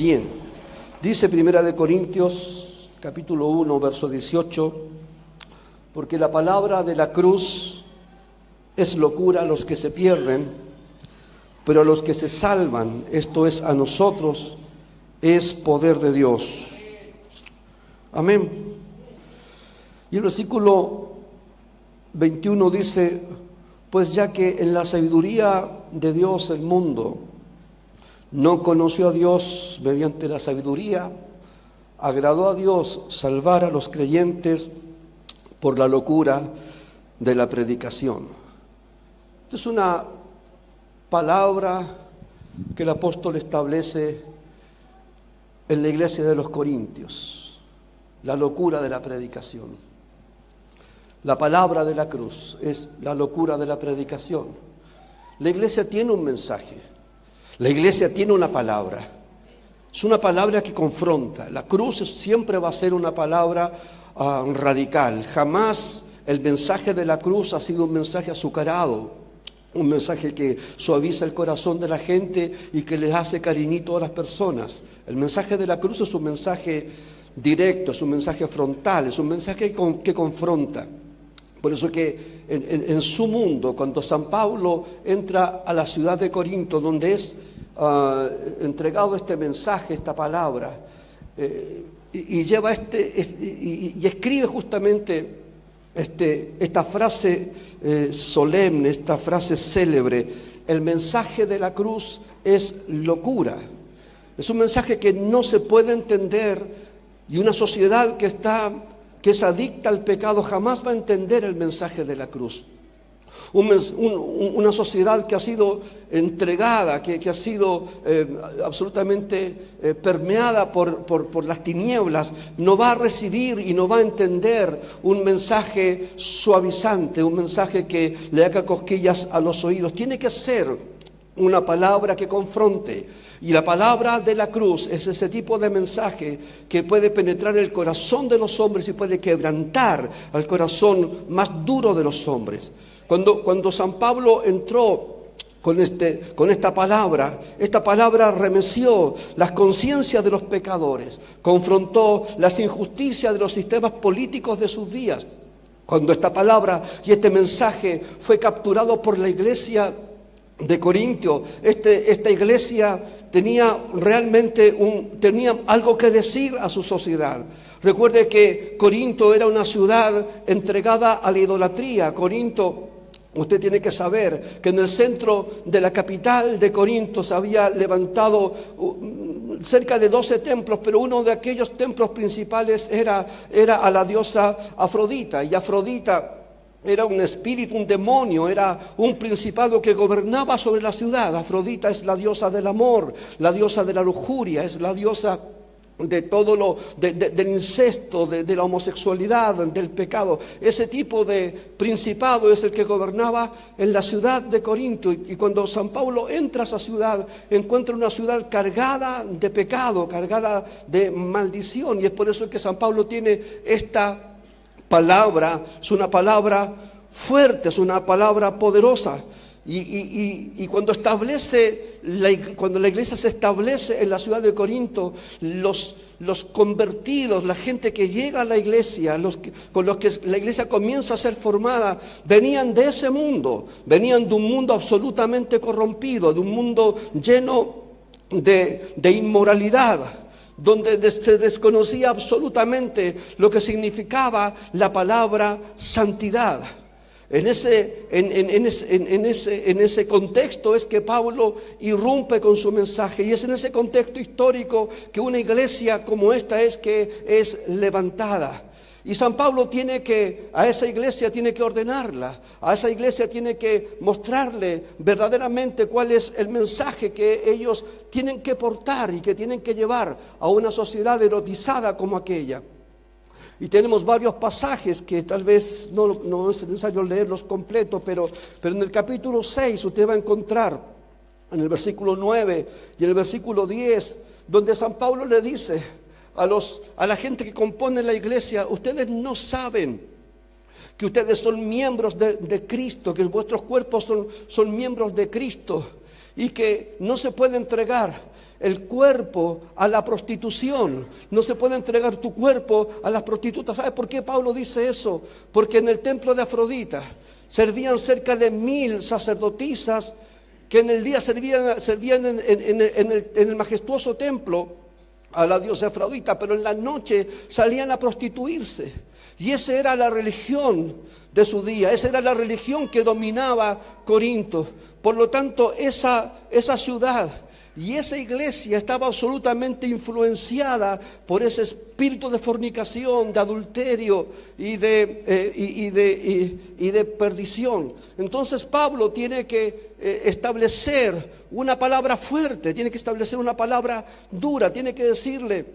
Bien, dice Primera de Corintios, capítulo 1, verso 18, porque la palabra de la cruz es locura a los que se pierden, pero a los que se salvan, esto es a nosotros, es poder de Dios. Amén. Y el versículo 21 dice, pues ya que en la sabiduría de Dios el mundo no conoció a Dios mediante la sabiduría, agradó a Dios salvar a los creyentes por la locura de la predicación. Esta es una palabra que el apóstol establece en la iglesia de los Corintios, la locura de la predicación. La palabra de la cruz es la locura de la predicación. La iglesia tiene un mensaje, la iglesia tiene una palabra. Es una palabra que confronta. La cruz siempre va a ser una palabra radical. Jamás el mensaje de la cruz ha sido un mensaje azucarado, un mensaje que suaviza el corazón de la gente y que les hace cariñito a las personas. El mensaje de la cruz es un mensaje directo, es un mensaje frontal, es un mensaje que confronta. Por eso que en su mundo, cuando San Pablo entra a la ciudad de Corinto, donde es entregado este mensaje, esta palabra, y lleva y escribe justamente esta frase solemne, esta frase célebre: el mensaje de la cruz es locura. Es un mensaje que no se puede entender, y una sociedad que es adicta al pecado jamás va a entender el mensaje de la cruz. Una sociedad que ha sido entregada, que ha sido absolutamente permeada por las tinieblas, no va a recibir y no va a entender un mensaje suavizante, un mensaje que le haga cosquillas a los oídos. Tiene que ser una palabra que confronte. Y la palabra de la cruz es ese tipo de mensaje que puede penetrar el corazón de los hombres y puede quebrantar al corazón más duro de los hombres. Cuando San Pablo entró con esta palabra remeció las conciencias de los pecadores, confrontó las injusticias de los sistemas políticos de sus días. Cuando esta palabra y este mensaje fue capturado por la iglesia de Corintio, esta iglesia tenía algo que decir a su sociedad. Recuerde que Corinto era una ciudad entregada a la idolatría. Corinto, usted tiene que saber que en el centro de la capital de Corinto se había levantado cerca de 12 templos, pero uno de aquellos templos principales era a la diosa Afrodita, y Afrodita era un espíritu, un demonio, era un principado que gobernaba sobre la ciudad. Afrodita es la diosa del amor, la diosa de la lujuria, es la diosa de todo del incesto, de la homosexualidad, del pecado. Ese tipo de principado es el que gobernaba en la ciudad de Corinto. Y cuando San Pablo entra a esa ciudad, encuentra una ciudad cargada de pecado, cargada de maldición. Y es por eso que San Pablo tiene esta palabra, es una palabra fuerte, es una palabra poderosa. Y cuando la iglesia se establece en la ciudad de Corinto, los convertidos, la gente que llega a la iglesia, con los que la iglesia comienza a ser formada, venían de ese mundo, venían de un mundo absolutamente corrompido, de un mundo lleno de inmoralidad, donde se desconocía absolutamente lo que significaba la palabra santidad. En ese contexto es que Pablo irrumpe con su mensaje, y es en ese contexto histórico que una iglesia como esta es levantada. Y San Pablo a esa iglesia tiene que ordenarla, a esa iglesia tiene que mostrarle verdaderamente cuál es el mensaje que ellos tienen que portar y que tienen que llevar a una sociedad erotizada como aquella. Y tenemos varios pasajes que tal vez no es necesario leerlos completos, pero en el capítulo 6 usted va a encontrar en el versículo 9 y en el versículo 10, donde San Pablo le dice a la gente que compone la iglesia: ustedes no saben que ustedes son miembros de Cristo, que vuestros cuerpos son miembros de Cristo, y que no se puede entregar el cuerpo a la prostitución, no se puede entregar tu cuerpo a las prostitutas. ¿Sabe por qué Pablo dice eso? Porque en el templo de Afrodita servían cerca de 1000 sacerdotisas que en el día servían en el majestuoso templo a la diosa Afrodita, pero en la noche salían a prostituirse. Y esa era la religión de su día, esa era la religión que dominaba Corinto. Por lo tanto, esa ciudad y esa iglesia estaba absolutamente influenciada por ese espíritu de fornicación, de adulterio y de perdición. Entonces Pablo tiene que establecer una palabra fuerte, tiene que establecer una palabra dura, tiene que decirle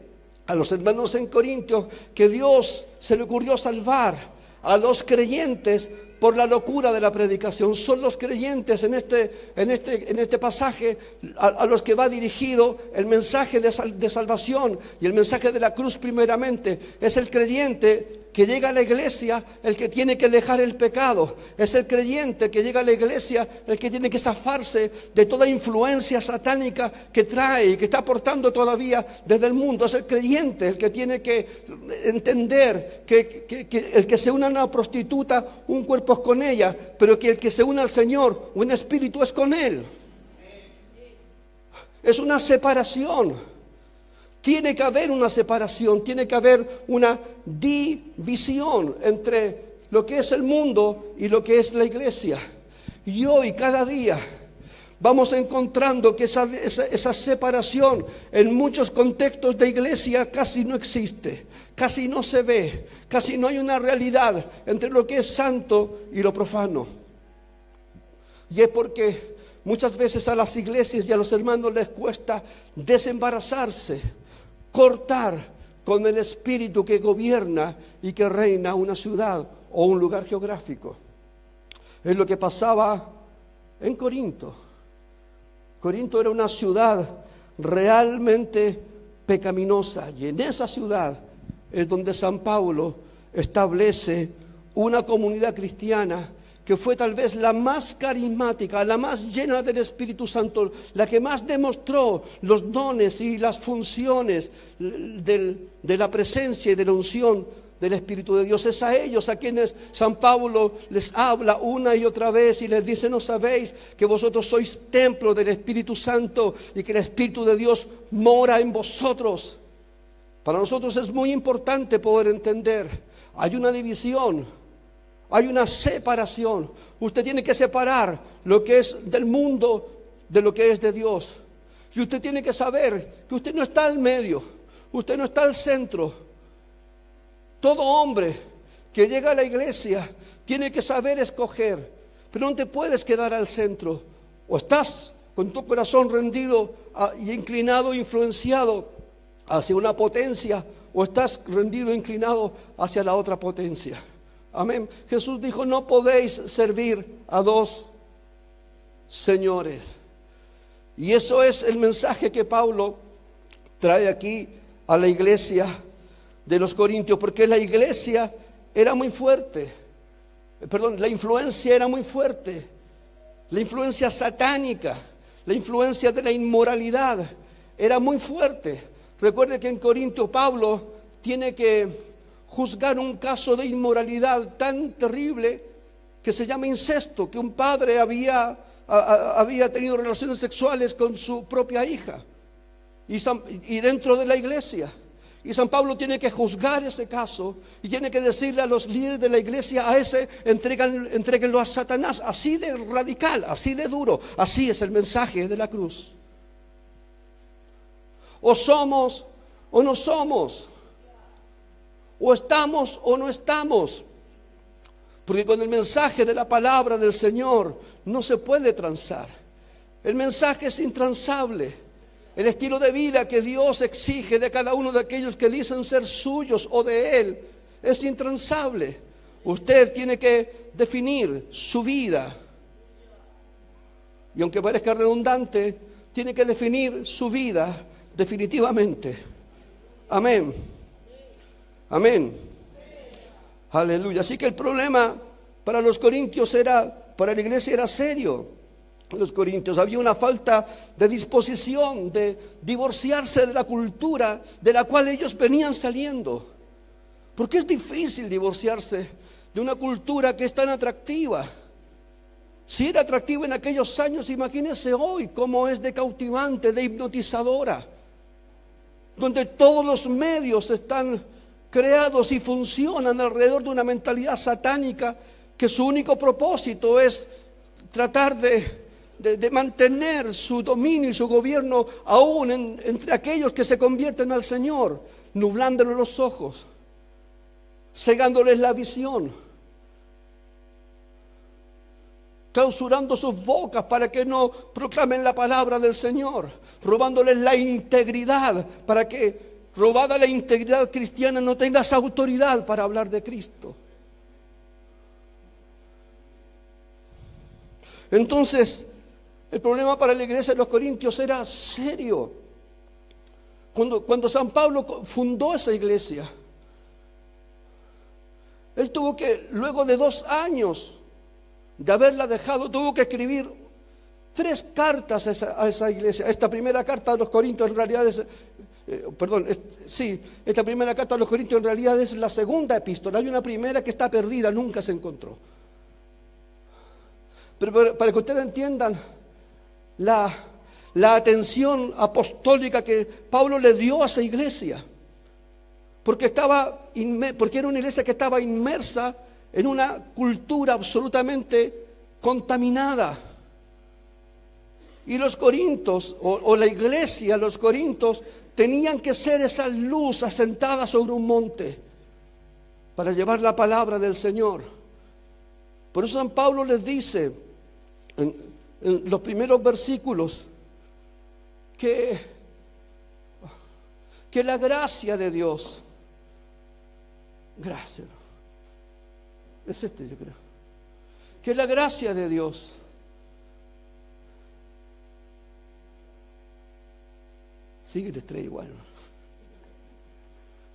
a los hermanos en Corintios que Dios se le ocurrió salvar a los creyentes por la locura de la predicación. Son los creyentes en este pasaje a los que va dirigido el mensaje de salvación y el mensaje de la cruz primeramente. Es el creyente que llega a la iglesia el que tiene que dejar el pecado. Es el creyente que llega a la iglesia el que tiene que zafarse de toda influencia satánica que trae y que está aportando todavía desde el mundo. Es el creyente el que tiene que entender que el que se une a una prostituta, un cuerpo es con ella, pero que el que se une al Señor, un espíritu es con Él. Es una separación. Tiene que haber una separación, tiene que haber una división entre lo que es el mundo y lo que es la iglesia. Y hoy, cada día, vamos encontrando que esa separación en muchos contextos de iglesia casi no existe, casi no se ve, casi no hay una realidad entre lo que es santo y lo profano. Y es porque muchas veces a las iglesias y a los hermanos les cuesta desembarazarse, cortar con el espíritu que gobierna y que reina una ciudad o un lugar geográfico. Es lo que pasaba en Corinto. Corinto era una ciudad realmente pecaminosa, y en esa ciudad es donde San Pablo establece una comunidad cristiana que fue tal vez la más carismática, la más llena del Espíritu Santo, la que más demostró los dones y las funciones de la presencia y de la unción del Espíritu de Dios. Es a ellos a quienes San Pablo les habla una y otra vez y les dice: ¿no sabéis que vosotros sois templo del Espíritu Santo y que el Espíritu de Dios mora en vosotros? Para nosotros es muy importante poder entender, hay una división, hay una separación. Usted tiene que separar lo que es del mundo de lo que es de Dios. Y usted tiene que saber que usted no está al medio, usted no está al centro. Todo hombre que llega a la iglesia tiene que saber escoger, pero no te puedes quedar al centro. O estás con tu corazón rendido y inclinado, influenciado hacia una potencia, o estás rendido, inclinado hacia la otra potencia. Amén. Jesús dijo: no podéis servir a dos señores. Y eso es el mensaje que Pablo trae aquí a la iglesia de los Corintios, porque la iglesia era muy fuerte. La influencia era muy fuerte. La influencia satánica, la influencia de la inmoralidad era muy fuerte. Recuerde que en Corinto Pablo tiene que juzgar un caso de inmoralidad tan terrible que se llama incesto, que un padre había tenido relaciones sexuales con su propia hija y dentro de la iglesia. Y San Pablo tiene que juzgar ese caso y tiene que decirle a los líderes de la iglesia: a ese entréguenlo a Satanás. Así de radical, así de duro. Así es el mensaje de la cruz. O somos o no somos. O estamos o no estamos. Porque con el mensaje de la palabra del Señor no se puede transar. El mensaje es intransable. El estilo de vida que Dios exige de cada uno de aquellos que dicen ser suyos o de Él es intransable. Usted tiene que definir su vida. Y aunque parezca redundante, tiene que definir su vida definitivamente. Amén. Amén. Aleluya. Así que el problema para los corintios para la iglesia era serio. en los corintios. Había una falta de disposición de divorciarse de la cultura de la cual ellos venían saliendo. Porque es difícil divorciarse de una cultura que es tan atractiva. Si era atractiva en aquellos años, imagínense hoy cómo es de cautivante, de hipnotizadora, donde todos los medios están creados y funcionan alrededor de una mentalidad satánica que su único propósito es tratar de mantener su dominio y su gobierno aún entre aquellos que se convierten al Señor, nublándoles los ojos, cegándoles la visión, clausurando sus bocas para que no proclamen la palabra del Señor, robándoles la integridad para que, robada la integridad cristiana, no tengas autoridad para hablar de Cristo. Entonces, el problema para la iglesia de los Corintios era serio. Cuando San Pablo fundó esa iglesia, él tuvo que, luego de 2 años de haberla dejado, tuvo que escribir 3 cartas a esa iglesia. Esta primera carta a los Corintios en realidad es, esta primera carta a los Corintios en realidad es la segunda epístola. Hay una primera que está perdida, nunca se encontró. Pero para que ustedes entiendan la atención apostólica que Pablo le dio a esa iglesia, porque era una iglesia que estaba inmersa en una cultura absolutamente contaminada. Y los corintios, o la iglesia, los corintios, tenían que ser esa luz asentada sobre un monte para llevar la palabra del Señor. Por eso San Pablo les dice en los primeros versículos que la gracia de Dios, gracias, es yo creo, que la gracia de Dios sigue la estrella igual, ¿no?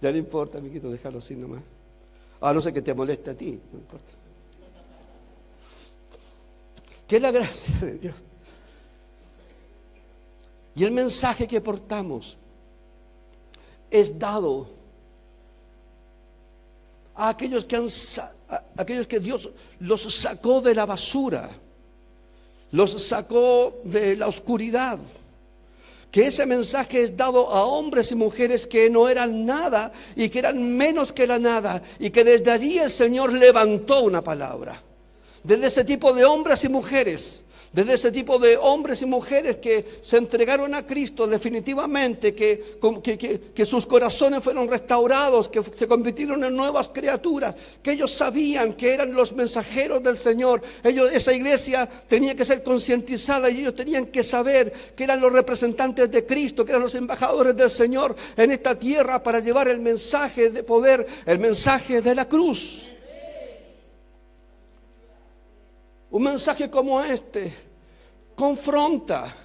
Ya no importa, amiguito, déjalo así nomás. A no ser que te moleste a ti, no importa. Que la gracia de Dios y el mensaje que portamos es dado a aquellos que Dios los sacó de la basura, los sacó de la oscuridad. Que ese mensaje es dado a hombres y mujeres que no eran nada y que eran menos que la nada, y que desde allí el Señor levantó una palabra. Desde ese tipo de hombres y mujeres, que se entregaron a Cristo definitivamente, que sus corazones fueron restaurados, que se convirtieron en nuevas criaturas, que ellos sabían que eran los mensajeros del Señor. Esa iglesia tenía que ser concientizada y ellos tenían que saber que eran los representantes de Cristo, que eran los embajadores del Señor en esta tierra para llevar el mensaje de poder, el mensaje de la cruz. Un mensaje como este confronta.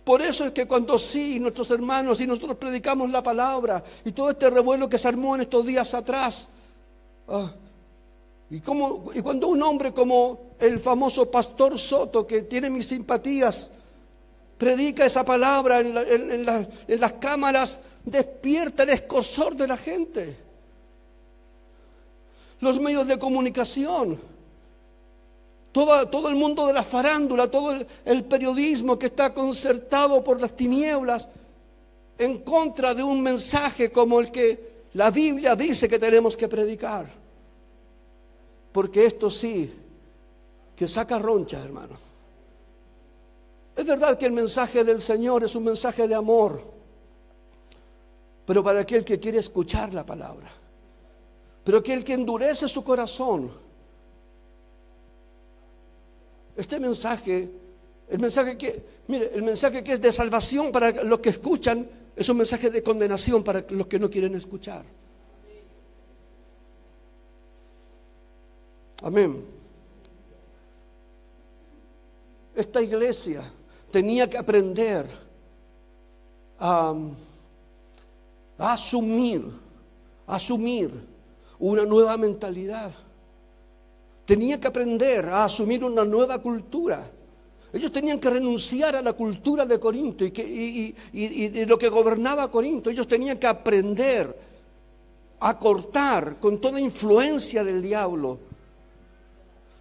Por eso es que cuando nuestros hermanos y nosotros predicamos la palabra y todo este revuelo que se armó en estos días atrás, y cuando un hombre como el famoso Pastor Soto, que tiene mis simpatías, predica esa palabra en las cámaras, despierta el escozor de la gente. Los medios de comunicación, todo el mundo de la farándula, todo el periodismo que está concertado por las tinieblas en contra de un mensaje como el que la Biblia dice que tenemos que predicar. Porque esto sí, que saca ronchas, hermano. Es verdad que el mensaje del Señor es un mensaje de amor, pero para aquel que quiere escuchar la palabra, pero aquel que endurece su corazón, este mensaje, el mensaje que es de salvación para los que escuchan, es un mensaje de condenación para los que no quieren escuchar. Amén. Esta iglesia tenía que aprender a asumir una nueva mentalidad. Tenía que aprender a asumir una nueva cultura. Ellos tenían que renunciar a la cultura de Corinto y de lo que gobernaba Corinto. Ellos tenían que aprender a cortar con toda influencia del diablo.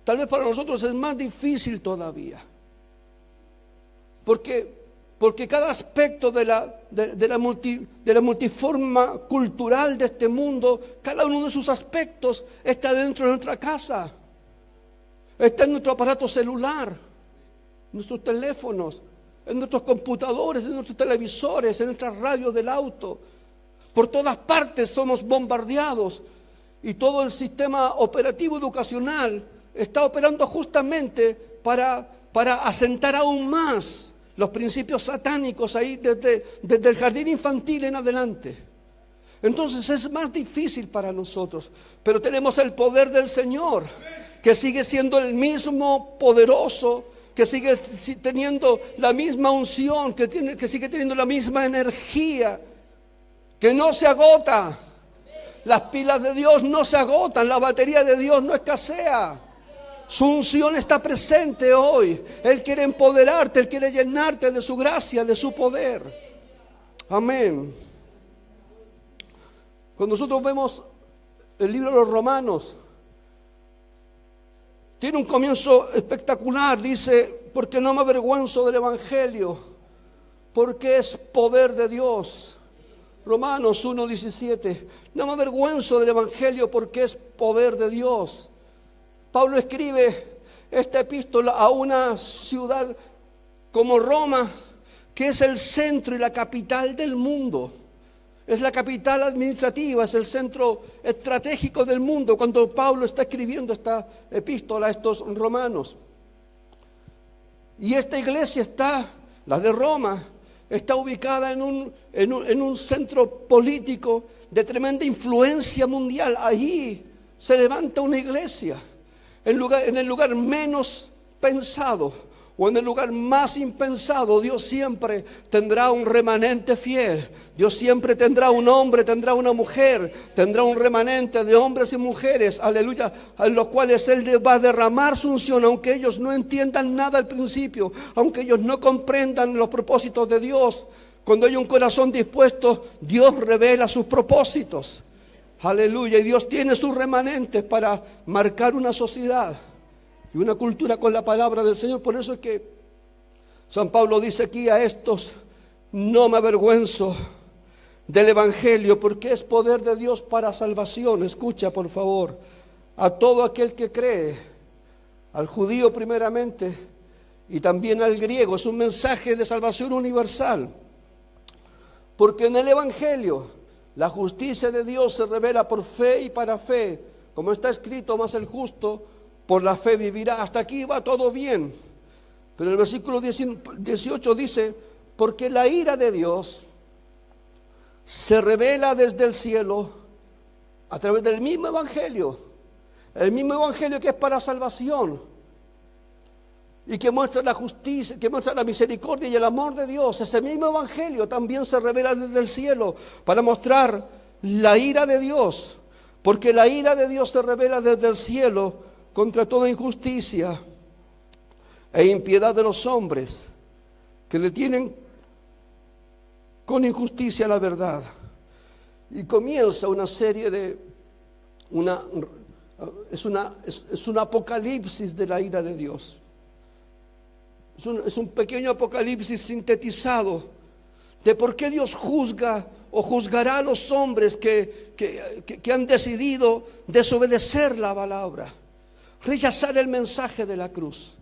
Tal vez para nosotros es más difícil todavía. Porque cada aspecto de la multiforma cultural de este mundo, cada uno de sus aspectos está dentro de nuestra casa. Está en nuestro aparato celular, en nuestros teléfonos, en nuestros computadores, en nuestros televisores, en nuestras radios del auto. Por todas partes somos bombardeados y todo el sistema operativo educacional está operando justamente para asentar aún más los principios satánicos ahí desde el jardín infantil en adelante. Entonces es más difícil para nosotros, pero tenemos el poder del Señor, que sigue siendo el mismo poderoso, que sigue teniendo la misma unción, que sigue teniendo la misma energía, que no se agota. Las pilas de Dios no se agotan, la batería de Dios no escasea. Su unción está presente hoy. Él quiere empoderarte, Él quiere llenarte de su gracia, de su poder. Amén. Cuando nosotros vemos el libro de los Romanos, tiene un comienzo espectacular. Dice, porque no me avergüenzo del Evangelio, porque es poder de Dios. Romanos 1:17, no me avergüenzo del Evangelio porque es poder de Dios. Pablo escribe esta epístola a una ciudad como Roma, que es el centro y la capital del mundo. Es la capital administrativa, es el centro estratégico del mundo cuando Pablo está escribiendo esta epístola a estos romanos. Y esta iglesia la de Roma, está ubicada en un centro político de tremenda influencia mundial. Allí se levanta una iglesia. En el lugar menos pensado o en el lugar más impensado, Dios siempre tendrá un remanente fiel. Dios siempre tendrá un hombre, tendrá una mujer, tendrá un remanente de hombres y mujeres, aleluya, a los cuales Él va a derramar su unción, aunque ellos no entiendan nada al principio, aunque ellos no comprendan los propósitos de Dios. Cuando hay un corazón dispuesto, Dios revela sus propósitos. Aleluya, y Dios tiene sus remanentes para marcar una sociedad y una cultura con la palabra del Señor. Por eso es que San Pablo dice aquí a estos, no me avergüenzo del Evangelio, porque es poder de Dios para salvación. Escucha, por favor, a todo aquel que cree, al judío primeramente y también al griego. Es un mensaje de salvación universal, porque en el Evangelio la justicia de Dios se revela por fe y para fe, como está escrito, mas el justo por la fe vivirá. Hasta aquí va todo bien, pero el versículo 18 dice, porque la ira de Dios se revela desde el cielo a través del mismo evangelio, el mismo evangelio que es para salvación y que muestra la justicia, que muestra la misericordia y el amor de Dios. Ese mismo evangelio también se revela desde el cielo para mostrar la ira de Dios, porque la ira de Dios se revela desde el cielo contra toda injusticia e impiedad de los hombres que detienen con injusticia la verdad. Y comienza una serie de es un apocalipsis de la ira de Dios. Es un pequeño apocalipsis sintetizado de por qué Dios juzga o juzgará a los hombres que han decidido desobedecer la palabra, rechazar el mensaje de la cruz.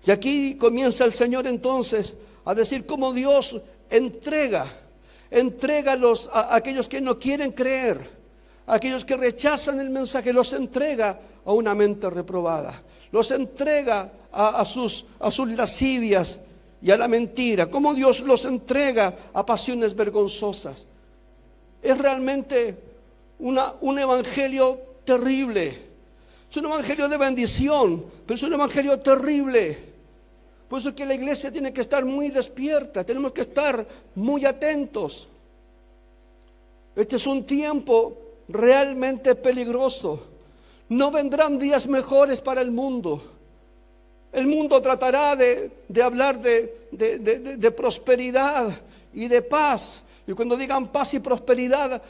Y aquí comienza el Señor entonces a decir cómo Dios entrega a aquellos que no quieren creer, a aquellos que rechazan el mensaje, los entrega a una mente reprobada, los entrega a sus lascivias y a la mentira, cómo Dios los entrega a pasiones vergonzosas. Es realmente un evangelio terrible. Es un evangelio de bendición, pero es un evangelio terrible. Por eso es que la iglesia tiene que estar muy despierta, tenemos que estar muy atentos. Este es un tiempo realmente peligroso. No vendrán días mejores para el mundo. El mundo tratará de hablar de prosperidad y de paz. Y cuando digan paz y prosperidad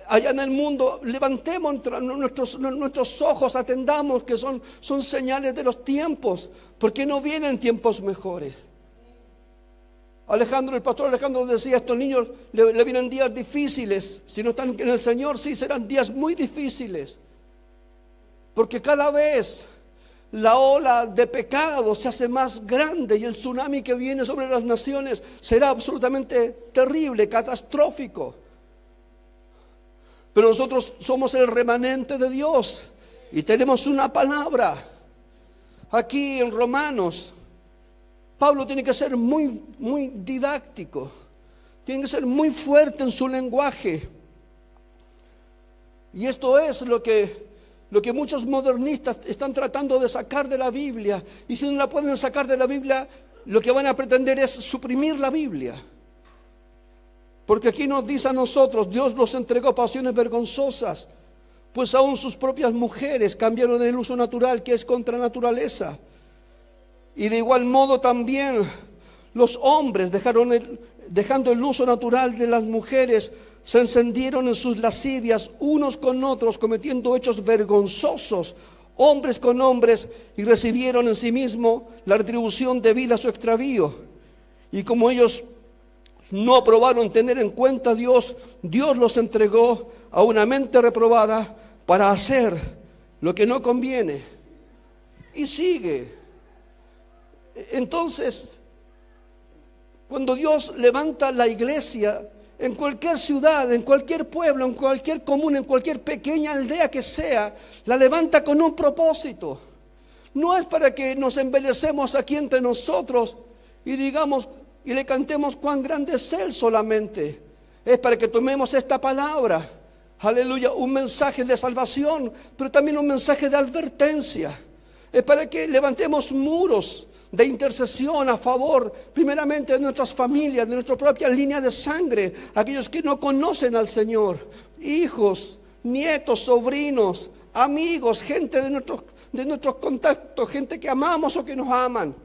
allá en el mundo, levantemos nuestros ojos, atendamos que son señales de los tiempos, porque no vienen tiempos mejores. El pastor Alejandro decía, a estos niños le vienen días difíciles. Si no están en el Señor, sí serán días muy difíciles. Porque cada vez la ola de pecado se hace más grande y el tsunami que viene sobre las naciones será absolutamente terrible, catastrófico. Pero nosotros somos el remanente de Dios y tenemos una palabra. Aquí en Romanos, Pablo tiene que ser muy didáctico, tiene que ser muy fuerte en su lenguaje. Y esto es lo que muchos modernistas están tratando de sacar de la Biblia. Y si no la pueden sacar de la Biblia, lo que van a pretender es suprimir la Biblia. Porque aquí nos dice a nosotros, Dios los entregó pasiones vergonzosas, pues aún sus propias mujeres cambiaron el uso natural, que es contra naturaleza. Y de igual modo también los hombres, dejando el uso natural de las mujeres, se encendieron en sus lascivias unos con otros, cometiendo hechos vergonzosos, hombres con hombres, y recibieron en sí mismo la retribución debida a su extravío. Y como ellos no aprobaron tener en cuenta a Dios, Dios los entregó a una mente reprobada para hacer lo que no conviene. Y sigue. Entonces, cuando Dios levanta la iglesia, en cualquier ciudad, en cualquier pueblo, en cualquier comuna, en cualquier pequeña aldea que sea, la levanta con un propósito. No es para que nos embelecemos aquí entre nosotros y digamos y le cantemos cuán grande es Él solamente. Es para que tomemos esta palabra, aleluya, un mensaje de salvación, pero también un mensaje de advertencia. Es para que levantemos muros de intercesión a favor, primeramente de nuestras familias, de nuestra propia línea de sangre, aquellos que no conocen al Señor, hijos, nietos, sobrinos, amigos, gente de nuestros contactos, gente que amamos o que nos aman,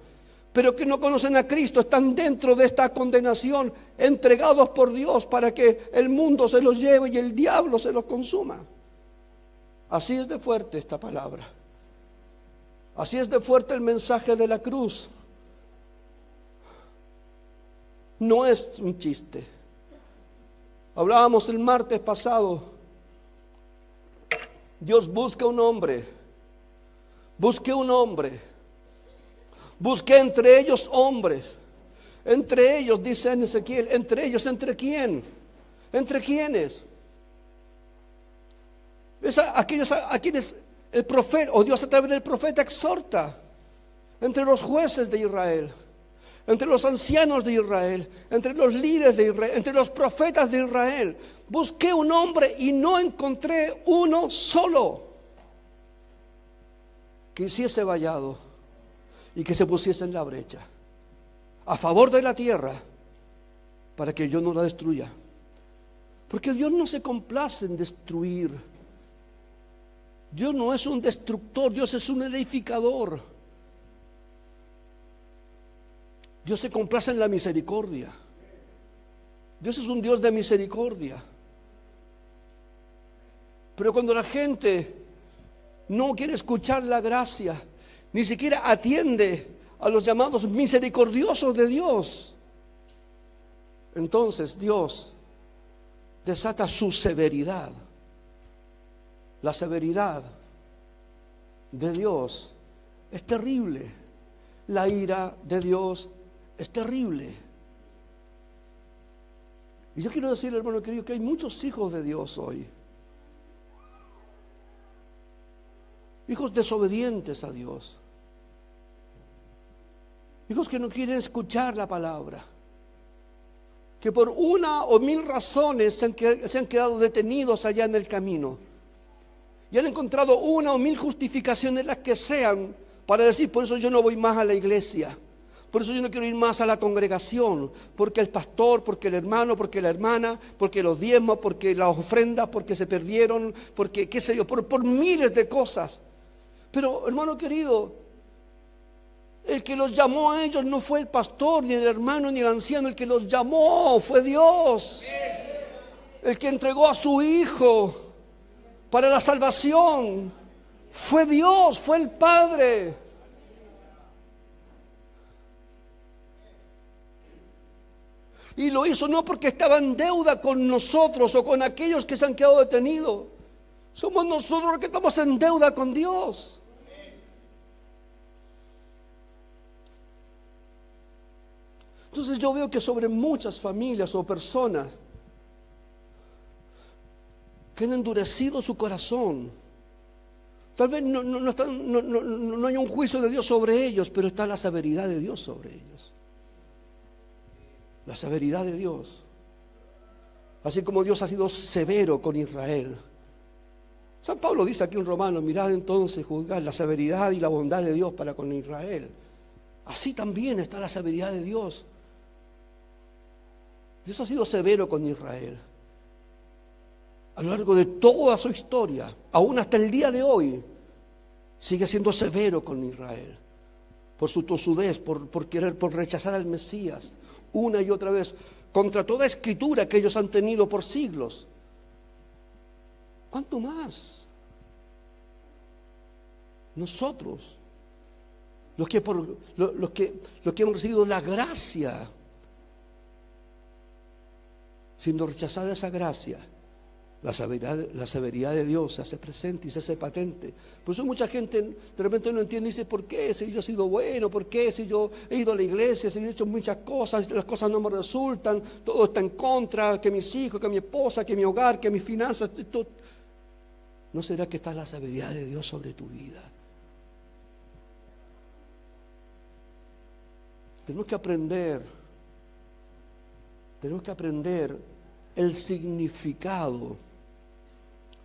pero que no conocen a Cristo, están dentro de esta condenación, entregados por Dios para que el mundo se los lleve y el diablo se los consuma. Así es de fuerte esta palabra. Así es de fuerte el mensaje de la cruz. No es un chiste. Hablábamos el martes pasado. Dios busca un hombre. Busqué un hombre. Busqué entre ellos hombres. Entre ellos, dice en Ezequiel, entre ellos, ¿entre quién? ¿Entre quiénes? Es a quienes el profeta, o Dios a través del profeta exhorta, entre los jueces de Israel, entre los ancianos de Israel, entre los líderes de Israel, entre los profetas de Israel. Busqué un hombre y no encontré uno solo que hiciese vallado y que se pusiese en la brecha a favor de la tierra para que yo no la destruya. Porque Dios no se complace en destruir. Dios no es un destructor, Dios es un edificador. Dios se complace en la misericordia. Dios es un Dios de misericordia. Pero cuando la gente no quiere escuchar la gracia, ni siquiera atiende a los llamados misericordiosos de Dios, entonces Dios desata su severidad. La severidad de Dios es terrible. La ira de Dios es terrible. Y yo quiero decirle, hermano querido, que hay muchos hijos de Dios hoy. Hijos desobedientes a Dios. Hijos que no quieren escuchar la palabra. Que por una o mil razones se han quedado detenidos allá en el camino. Y han encontrado una o mil justificaciones, las que sean, para decir, por eso yo no voy más a la iglesia, por eso yo no quiero ir más a la congregación, porque el pastor, porque el hermano, porque la hermana, porque los diezmos, porque las ofrendas, porque se perdieron, porque qué sé yo, por miles de cosas. Pero hermano querido, El que los llamó a ellos no fue el pastor, ni el hermano, ni el anciano. El que los llamó fue Dios. El que entregó a su Hijo para la salvación fue Dios, fue el Padre. Y lo hizo no porque estaba en deuda con nosotros o con aquellos que se han quedado detenidos. Somos nosotros los que estamos en deuda con Dios. Entonces yo veo que sobre muchas familias o personas que han endurecido su corazón, tal vez no hay un juicio de Dios sobre ellos, pero está la severidad de Dios sobre ellos. La severidad de Dios. Así como Dios ha sido severo con Israel. San Pablo dice aquí en Romanos: mirad entonces, juzgad la severidad y la bondad de Dios para con Israel. Así también está la severidad de Dios. Dios ha sido severo con Israel a lo largo de toda su historia, aún hasta el día de hoy. Sigue siendo severo con Israel por su tosudez, por rechazar al Mesías una y otra vez, contra toda escritura que ellos han tenido por siglos. ¿Cuánto más nosotros, los que hemos recibido la gracia, siendo rechazada esa gracia, la severidad de Dios se hace presente y se hace patente? Por eso mucha gente de repente no entiende y dice: ¿por qué? Si yo he sido bueno, ¿por qué? Si yo he ido a la iglesia, si yo he hecho muchas cosas, las cosas no me resultan, todo está en contra, que mis hijos, que mi esposa, que mi hogar, que mis finanzas, todo. ¿No será que está la severidad de Dios sobre tu vida? Tenemos que aprender el significado.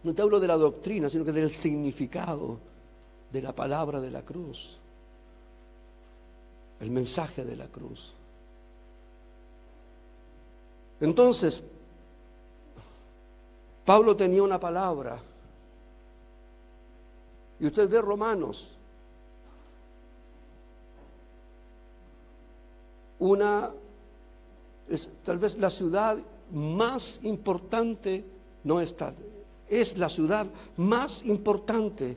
No te hablo de la doctrina, sino que del significado de la palabra de la cruz, el mensaje de la cruz. Entonces, Pablo tenía una palabra, y usted ve Romanos, es tal vez la ciudad más importante, no está, es la ciudad más importante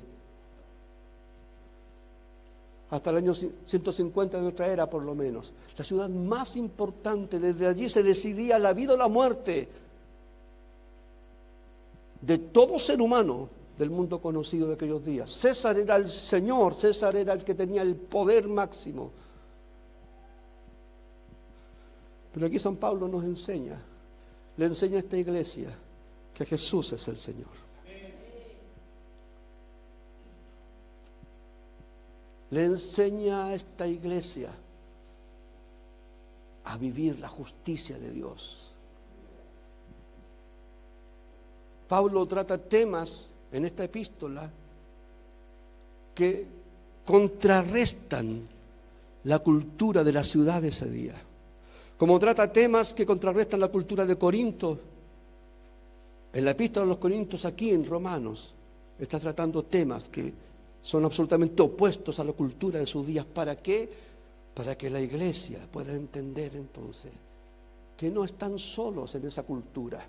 hasta el año 150 de nuestra era, por lo menos. La ciudad más importante, desde allí se decidía la vida o la muerte de todo ser humano del mundo conocido de aquellos días. César era el Señor, César era el que tenía el poder máximo. Pero aquí San Pablo nos enseña, le enseña a esta iglesia que Jesús es el Señor. Le enseña a esta iglesia a vivir la justicia de Dios. Pablo trata temas en esta epístola que contrarrestan la cultura de la ciudad de ese día. Como trata temas que contrarrestan la cultura de Corinto, en la epístola a los Corintios, aquí en Romanos, está tratando temas que son absolutamente opuestos a la cultura de sus días. ¿Para qué? Para que la iglesia pueda entender entonces que no están solos en esa cultura,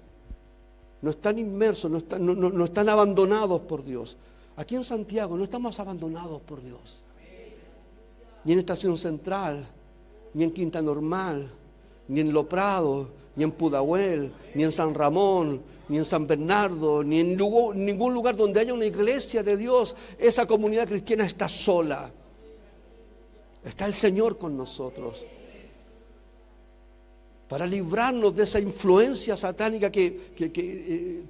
no están inmersos, no están abandonados por Dios. Aquí en Santiago no estamos abandonados por Dios, ni en Estación Central, ni en Quinta Normal, ni en Lo Prado, ni en Pudahuel, ni en San Ramón, ni en San Bernardo, ni en ningún lugar donde haya una iglesia de Dios. Esa comunidad cristiana está sola. Está el Señor con nosotros para librarnos de esa influencia satánica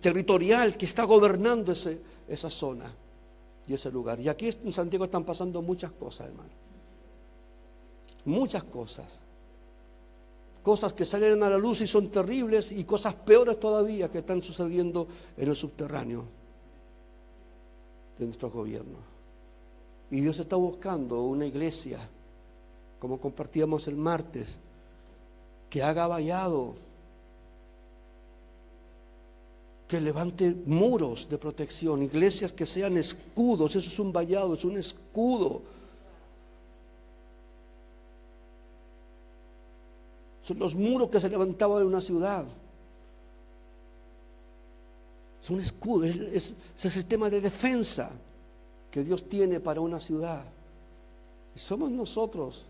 territorial que está gobernando esa zona y ese lugar. Y aquí en Santiago están pasando muchas cosas, hermano. Muchas cosas. Cosas que salen a la luz y son terribles, y cosas peores todavía que están sucediendo en el subterráneo de nuestro gobierno. Y Dios está buscando una iglesia, como compartíamos el martes, que haga vallado, que levante muros de protección, iglesias que sean escudos. Eso es un vallado, es un escudo Son los muros que se levantaban en una ciudad. Son escudos, es el sistema de defensa que Dios tiene para una ciudad. Y somos nosotros.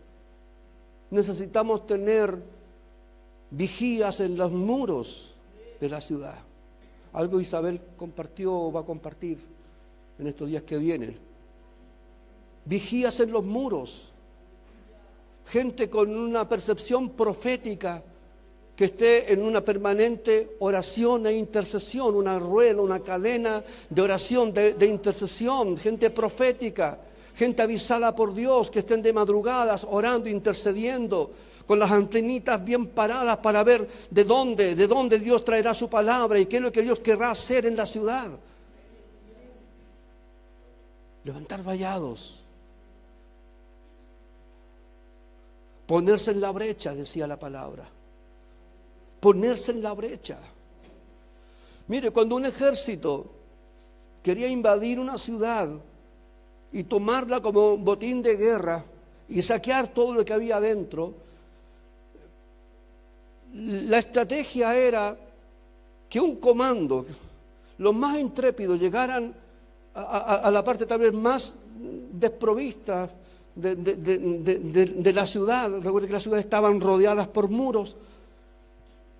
Necesitamos tener vigías en los muros de la ciudad. Algo Isabel compartió o va a compartir en estos días que vienen. Vigías en los muros. Gente con una percepción profética que esté en una permanente oración e intercesión, una rueda, una cadena de oración, de intercesión, gente profética, gente avisada por Dios, que estén de madrugadas orando, intercediendo, con las antenitas bien paradas para ver de dónde Dios traerá su palabra y qué es lo que Dios querrá hacer en la ciudad. Levantar vallados, ponerse en la brecha, decía la palabra. Ponerse en la brecha. Mire, cuando un ejército quería invadir una ciudad y tomarla como botín de guerra y saquear todo lo que había adentro, la estrategia era que un comando, los más intrépidos, llegaran a la parte tal vez más desprovista de la ciudad. Recuerde que las ciudades estaban rodeadas por muros.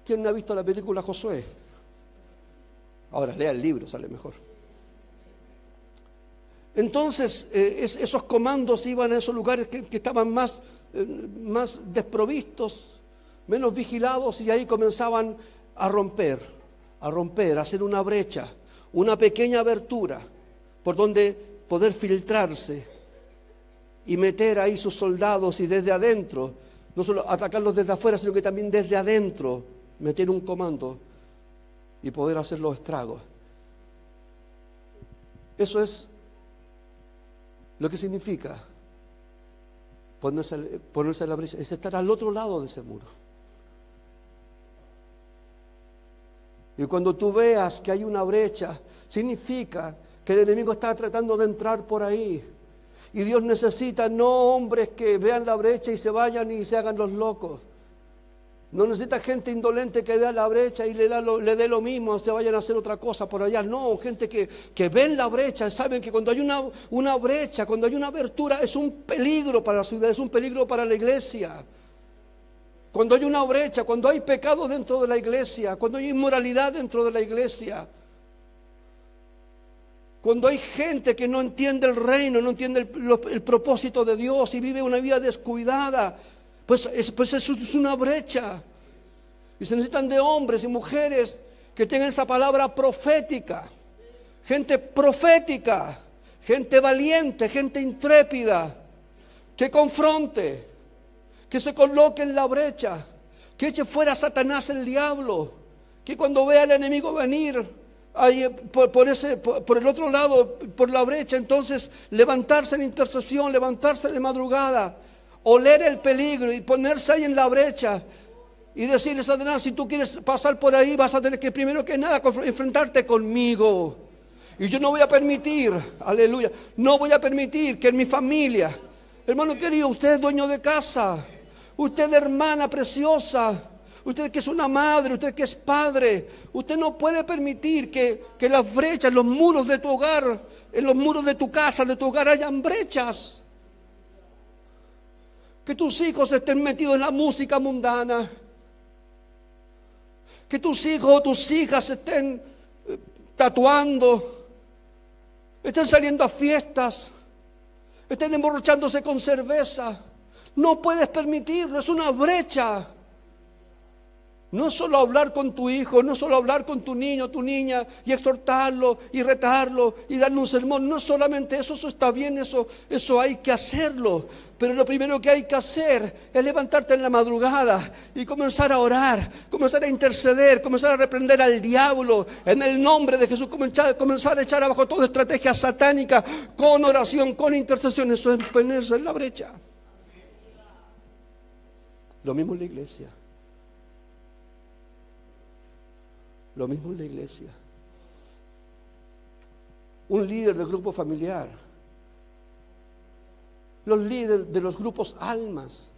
¿Quién no ha visto la película Josué? Ahora lea el libro, sale mejor. Entonces, esos comandos iban a esos lugares que estaban más desprovistos, menos vigilados, y ahí comenzaban a romper, a hacer una brecha, una pequeña abertura por donde poder filtrarse y meter ahí sus soldados, y desde adentro, no solo atacarlos desde afuera, sino que también desde adentro meter un comando y poder hacer los estragos. Eso es lo que significa ponerse en la brecha, es estar al otro lado de ese muro. Y cuando tú veas que hay una brecha, significa que el enemigo está tratando de entrar por ahí. Y Dios necesita no hombres que vean la brecha y se vayan y se hagan los locos. No necesita gente indolente que vea la brecha y le dé lo mismo, se vayan a hacer otra cosa por allá. No, gente que ven la brecha, saben que cuando hay una brecha, cuando hay una abertura, es un peligro para la ciudad, es un peligro para la iglesia. Cuando hay una brecha, cuando hay pecado dentro de la iglesia, cuando hay inmoralidad dentro de la iglesia, cuando hay gente que no entiende el reino, no entiende el propósito de Dios y vive una vida descuidada, pues eso es una brecha. Y se necesitan de hombres y mujeres que tengan esa palabra profética, gente profética, gente valiente, gente intrépida, que confronte, que se coloque en la brecha, que eche fuera a Satanás, el diablo, que cuando vea al enemigo venir ahí por el otro lado, por la brecha, entonces levantarse en intercesión, levantarse de madrugada, oler el peligro y ponerse ahí en la brecha y decirle: Satanás, si tú quieres pasar por ahí, vas a tener que primero que nada enfrentarte conmigo. Y yo no voy a permitir, aleluya, no voy a permitir que en mi familia, hermano querido, usted es dueño de casa, usted hermana preciosa, usted que es una madre, usted que es padre, usted no puede permitir que las brechas, los muros de tu hogar, en los muros de tu casa, de tu hogar, hayan brechas. Que tus hijos estén metidos en la música mundana. Que tus hijos o tus hijas estén tatuando, estén saliendo a fiestas, estén emborrachándose con cerveza. No puedes permitirlo, es una brecha. No es solo hablar con tu hijo, no es solo hablar con tu niño, tu niña, y exhortarlo, y retarlo, y darle un sermón. No solamente eso está bien, eso hay que hacerlo. Pero lo primero que hay que hacer es levantarte en la madrugada y comenzar a orar, comenzar a interceder, comenzar a reprender al diablo en el nombre de Jesús, comenzar a echar abajo toda estrategia satánica con oración, con intercesión. Eso es ponerse en la brecha. Lo mismo en la iglesia. Lo mismo en la iglesia. Un líder del grupo familiar, los líderes de los grupos almas,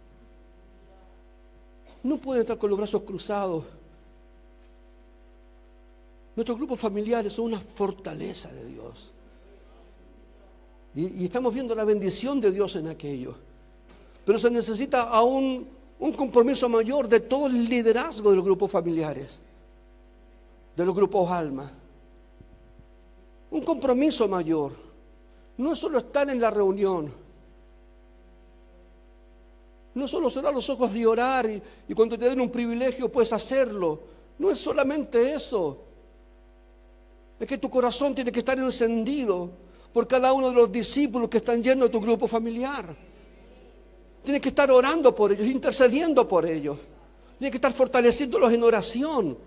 no pueden estar con los brazos cruzados. Nuestros grupos familiares son una fortaleza de Dios. Y estamos viendo la bendición de Dios en aquello. Pero se necesita aún un compromiso mayor de todo el liderazgo de los grupos familiares, de los grupos alma. Un compromiso mayor. No es solo estar en la reunión. No es solo cerrar los ojos y orar y cuando te den un privilegio puedes hacerlo. No es solamente eso. Es que tu corazón tiene que estar encendido por cada uno de los discípulos que están yendo a tu grupo familiar. Tienes que estar orando por ellos, intercediendo por ellos. Tienes que estar fortaleciéndolos en oración.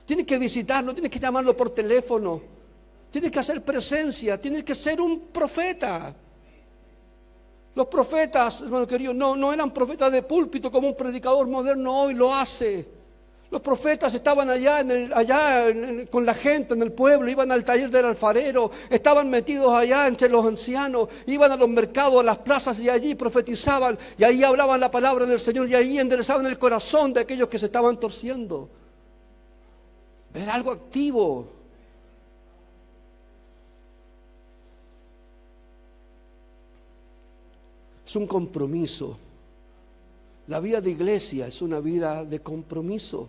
Tienes que visitarlo, tienes que llamarlo por teléfono. Tienes que hacer presencia, tienes que ser un profeta. Los profetas, hermano querido, no eran profetas de púlpito como un predicador moderno hoy lo hace. Los profetas estaban allá con la gente en el pueblo, iban al taller del alfarero, estaban metidos allá entre los ancianos, iban a los mercados, a las plazas y allí profetizaban y ahí hablaban la palabra del Señor y ahí enderezaban el corazón de aquellos que se estaban torciendo. Era algo activo. Es un compromiso. La vida de iglesia es una vida de compromiso.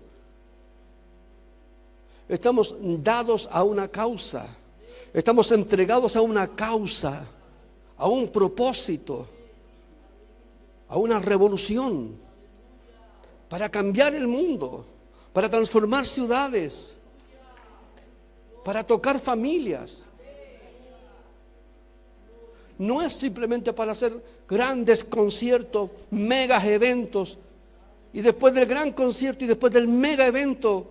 Estamos dados a una causa, estamos entregados a una causa, a un propósito, a una revolución, para cambiar el mundo, para transformar ciudades, para tocar familias. No es simplemente para hacer grandes conciertos, megas eventos, y después del gran concierto y después del mega evento,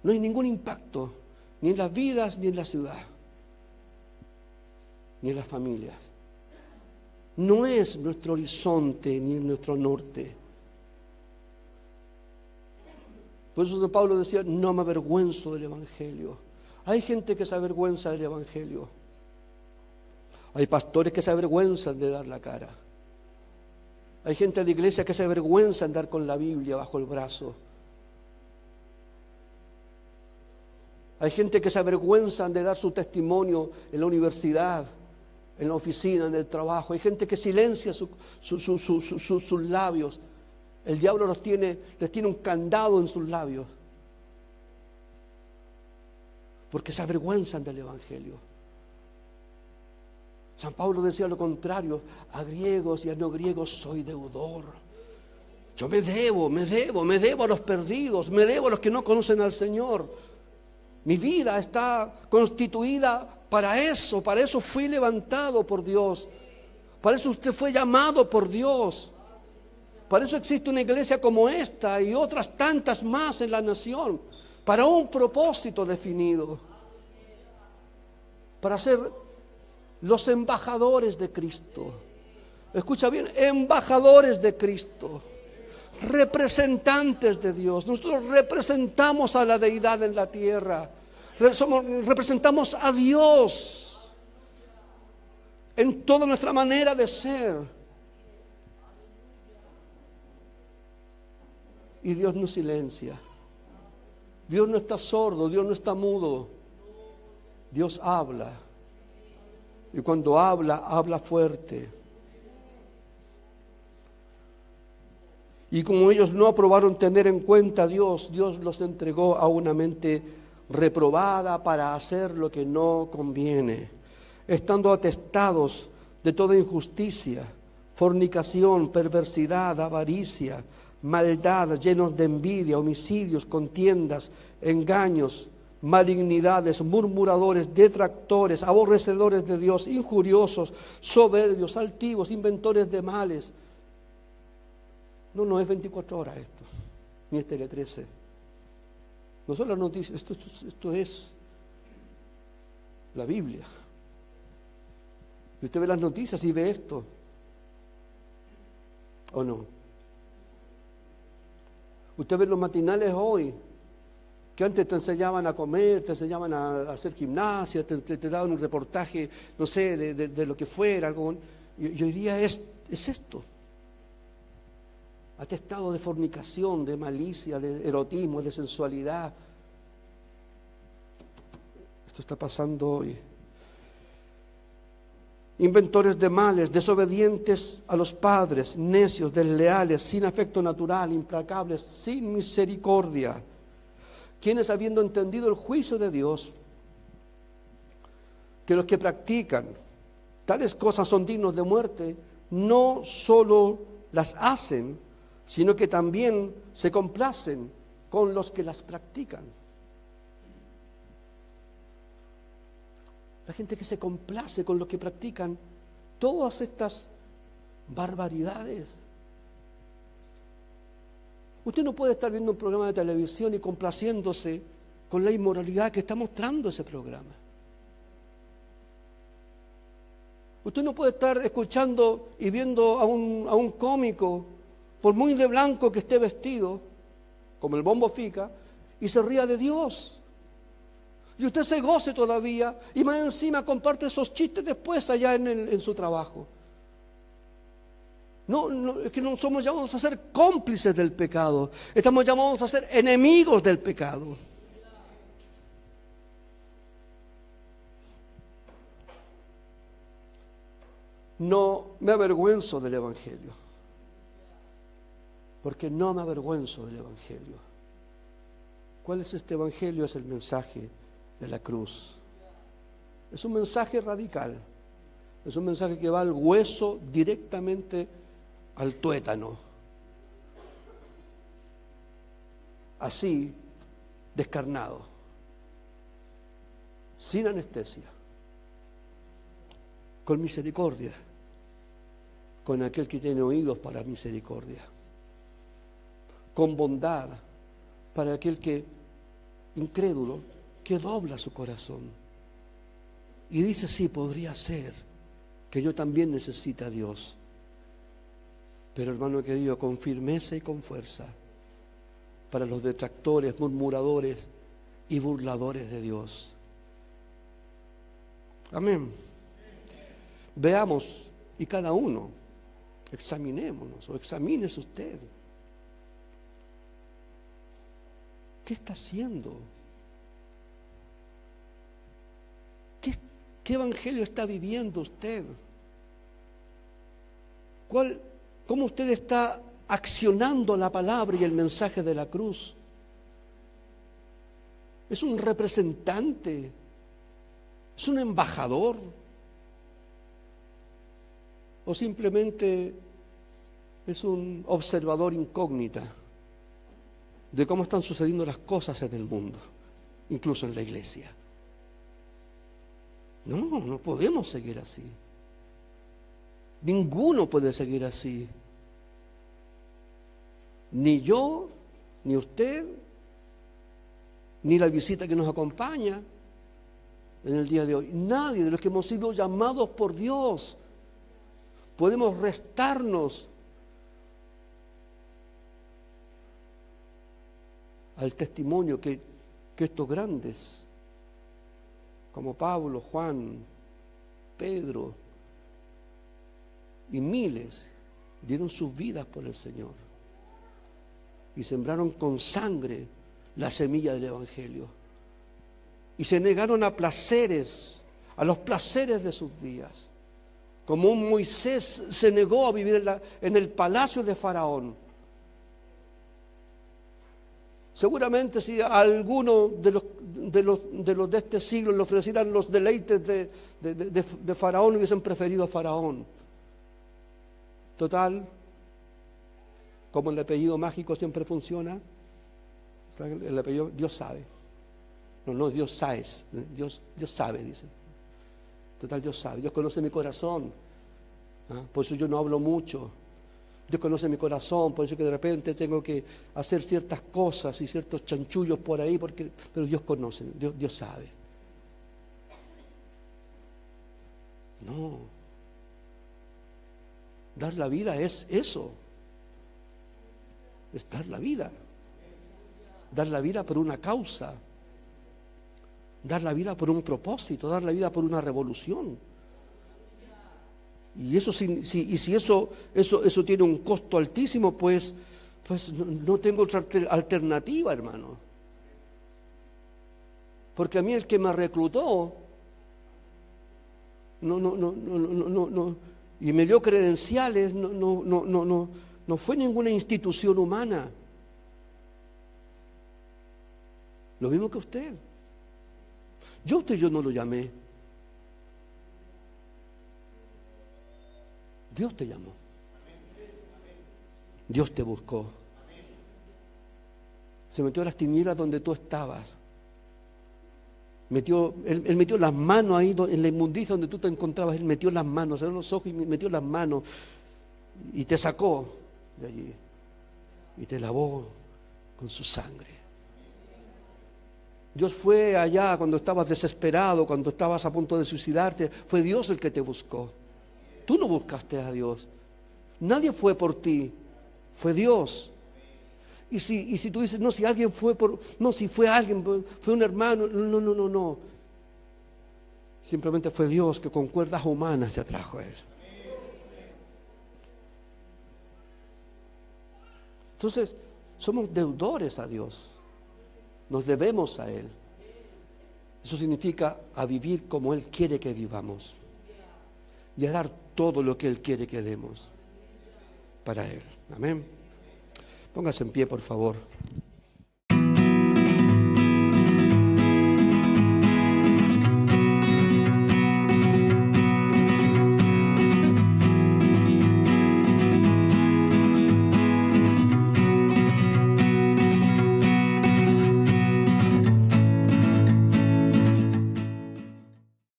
no hay ningún impacto, ni en las vidas, ni en la ciudad, ni en las familias. No es nuestro horizonte, ni nuestro norte. Por eso San Pablo decía, no me avergüenzo del Evangelio. Hay gente que se avergüenza del Evangelio. Hay pastores que se avergüenzan de dar la cara. Hay gente de la iglesia que se avergüenza de andar con la Biblia bajo el brazo. Hay gente que se avergüenza de dar su testimonio en la universidad, en la oficina, en el trabajo. Hay gente que silencia sus labios. El diablo les tiene un candado en sus labios. Porque se avergüenzan del Evangelio. San Pablo decía lo contrario, a griegos y a no griegos soy deudor. Yo me debo a los perdidos, me debo a los que no conocen al Señor. Mi vida está constituida para eso fui levantado por Dios, para eso usted fue llamado por Dios, para eso existe una iglesia como esta y otras tantas más en la nación, para un propósito definido, para ser los embajadores de Cristo. Escucha bien, embajadores de Cristo, representantes de Dios. Nosotros representamos a la deidad en la tierra, representamos a Dios en toda nuestra manera de ser. Y Dios no silencia, Dios no está sordo, Dios no está mudo, Dios habla, y cuando habla fuerte. Y como ellos no aprobaron tener en cuenta a Dios, Dios los entregó a una mente reprobada para hacer lo que no conviene, estando atestados de toda injusticia, fornicación, perversidad, avaricia, maldad, llenos de envidia, homicidios, contiendas, engaños, malignidades, murmuradores, detractores, aborrecedores de Dios, injuriosos, soberbios, altivos, inventores de males. No es 24 horas esto, ni es Tele 13. No son las noticias, esto es la Biblia. Y usted ve las noticias y ve esto, ¿o no? Usted ve los matinales hoy, que antes te enseñaban a comer, te enseñaban a hacer gimnasia, te daban un reportaje, no sé, de lo que fuera, algo. Y hoy día es esto. Atestado de fornicación, de malicia, de erotismo, de sensualidad. Esto está pasando hoy. Inventores de males, desobedientes a los padres, necios, desleales, sin afecto natural, implacables, sin misericordia. Quienes, habiendo entendido el juicio de Dios, que los que practican tales cosas son dignos de muerte, no solo las hacen, sino que también se complacen con los que las practican. La gente que se complace con los que practican todas estas barbaridades. Usted no puede estar viendo un programa de televisión y complaciéndose con la inmoralidad que está mostrando ese programa. Usted no puede estar escuchando y viendo a un cómico, por muy de blanco que esté vestido, como el Bombo Fica, y se ría de Dios. Y usted se goce todavía, y más encima comparte esos chistes después allá en su trabajo. No, es que no somos llamados a ser cómplices del pecado, estamos llamados a ser enemigos del pecado. No me avergüenzo del Evangelio, porque no me avergüenzo del Evangelio. ¿Cuál es este Evangelio? Es el mensaje de la cruz. Es un mensaje radical, es un mensaje que va al hueso, directamente al tuétano. Así, descarnado, sin anestesia, con misericordia, con aquel que tiene oídos para misericordia, con bondad para aquel que, incrédulo, que dobla su corazón y dice: sí, podría ser que yo también necesite a Dios, pero hermano querido, con firmeza y con fuerza para los detractores, murmuradores y burladores de Dios. Amén. Veamos, y cada uno examinémonos, o examínese usted. ¿Qué está haciendo? ¿Qué evangelio está viviendo usted? ¿Cómo usted está accionando la palabra y el mensaje de la cruz? ¿Es un representante? ¿Es un embajador? ¿O simplemente es un observador incógnita de cómo están sucediendo las cosas en el mundo, incluso en la iglesia? No podemos seguir así. Ninguno puede seguir así. Ni yo, ni usted, ni la visita que nos acompaña en el día de hoy. Nadie de los que hemos sido llamados por Dios podemos restarnos al testimonio que estos grandes, como Pablo, Juan, Pedro y miles, dieron sus vidas por el Señor y sembraron con sangre la semilla del Evangelio y se negaron a los placeres de sus días, como un Moisés se negó a vivir en el palacio de Faraón. Seguramente si a alguno de este siglo le ofrecieran los deleites de Faraón, hubiesen preferido a Faraón. Total, como el apellido mágico siempre funciona, el apellido Dios sabe. No, Dios sabe, Dios sabe, dice. Total, Dios sabe, Dios conoce mi corazón. Por eso yo no hablo mucho. Dios conoce mi corazón, por eso que de repente tengo que hacer ciertas cosas y ciertos chanchullos por ahí, pero Dios conoce, Dios sabe. No. Dar la vida es eso. Es dar la vida. Dar la vida por una causa. Dar la vida por un propósito, dar la vida por una revolución. Y eso, si eso tiene un costo altísimo, pues no tengo otra alternativa, hermano. Porque a mí el que me reclutó no, y me dio credenciales, no fue ninguna institución humana. Lo mismo que usted. Yo no lo llamé. Dios te llamó. Dios te buscó. Se metió a las tinieblas donde tú estabas. Él metió las manos ahí en la inmundicia donde tú te encontrabas. Él metió las manos, cerró los ojos y metió las manos y te sacó de allí y te lavó con su sangre. Dios fue allá cuando estabas desesperado, cuando estabas a punto de suicidarte. Fue Dios el que te buscó. Tú no buscaste a Dios. Nadie fue por ti. Fue Dios. Y si tú dices, no, si alguien fue si fue alguien, fue un hermano, no. Simplemente fue Dios que con cuerdas humanas te atrajo a Él. Entonces, somos deudores a Dios. Nos debemos a Él. Eso significa a vivir como Él quiere que vivamos. Y a dar todo lo que Él quiere que demos para Él. Amén. Póngase en pie, por favor.